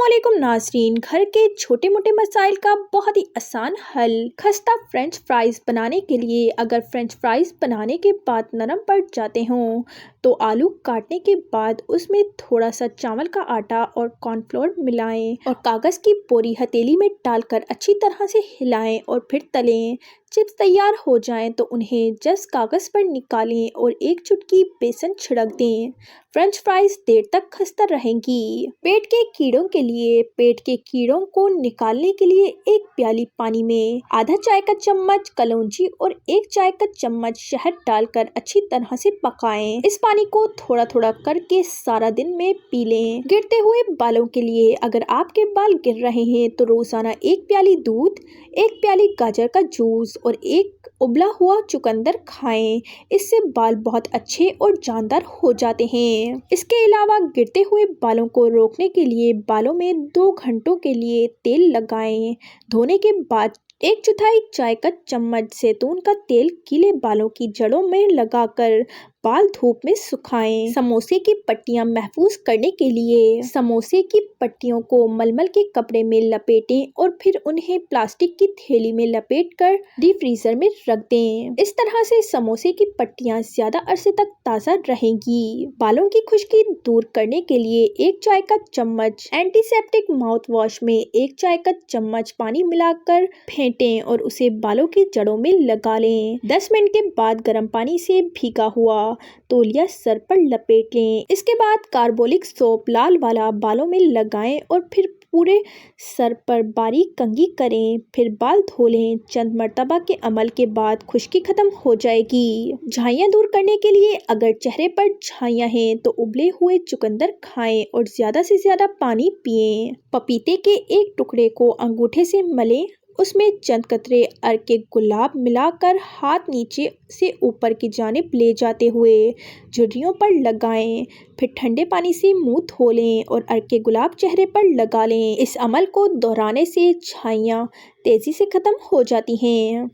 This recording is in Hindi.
अस्सलामुअलैकुम नाज़रीन, घर के छोटे मोटे मसाइल का बहुत ही आसान हल। खस्ता फ्रेंच फ्राइज़ बनाने के लिए अगर फ्रेंच फ्राइज़ बनाने के बाद नरम पड़ जाते हों तो आलू काटने के बाद उसमें थोड़ा सा चावल का आटा और कॉर्नफ्लोर मिलाएं और कागज़ की बोरी हथेली में डालकर अच्छी तरह से हिलाएं और फिर तलें। चिप्स तैयार हो जाएं तो उन्हें जस्ट कागज़ पर निकालें और एक चुटकी बेसन छिड़क दें। फ्रेंच फ्राइज़ देर तक खस्ता रहेंगी। पेट के कीड़ों के लिए पेट के कीड़ों को निकालने के लिए एक प्याली पानी में आधा चाय का चम्मच कलौंजी और 1 चाय का चम्मच शहद डालकर अच्छी तरह से पकाएं। इस पानी को थोड़ा थोड़ा करके सारा दिन में पी लें। गिरते हुए बालों के लिए अगर आपके बाल गिर रहे हैं तो रोजाना 1 प्याली दूध, 1 प्याली गाजर का जूस और 1 उबला हुआ चुकंदर खाएं। इससे बाल बहुत अच्छे और जानदार हो जाते हैं। इसके अलावा गिरते हुए बालों को रोकने के लिए बालों में 2 घंटों के लिए तेल लगाएं। धोने के बाद 1/4 चाय का चम्मच जैतून का तेल गीले बालों की जड़ों में लगाकर बाल धूप में सुखाएं। समोसे की पट्टियां महफूज करने के लिए समोसे की पट्टियों को मलमल के कपड़े में लपेटें और फिर उन्हें प्लास्टिक की थैली में लपेटकर डीप फ्रीजर में रख दें। इस तरह से समोसे की पट्टियां ज्यादा अरसे तक ताज़ा रहेंगी। बालों की खुश्की दूर करने के लिए 1 चाय का चम्मच एंटीसेप्टिक माउथ वॉश में 1 चाय का चम्मच पानी मिलाकर फेंटें और उसे बालों की जड़ों में लगा लें। 10 मिनट के बाद गर्म पानी से भीगा हुआ तौलिया सर पर लपेट लें। इसके बाद कार्बोलिक सोप लाल वाला बालों में लगाएं और फिर पूरे सर पर बारीक कंघी करें। फिर बाल धो लें। चंद मर्तबा के अमल के बाद खुश्की खत्म हो जाएगी। झाइयाँ दूर करने के लिए अगर चेहरे पर झाइयाँ हैं तो उबले हुए चुकंदर खाएं और ज़्यादा से ज़्यादा पानी पिएं। पपीते के एक टुकड़े को अंगूठे से मलें, उसमें चंद कतरे अर्के गुलाब मिलाकर हाथ नीचे से ऊपर की जानिब ले जाते हुए झुर्रियों पर लगाएं। फिर ठंडे पानी से मुंह धो लें और अर्के गुलाब चेहरे पर लगा लें। इस अमल को दोहराने से झाइयाँ तेज़ी से ख़त्म हो जाती हैं।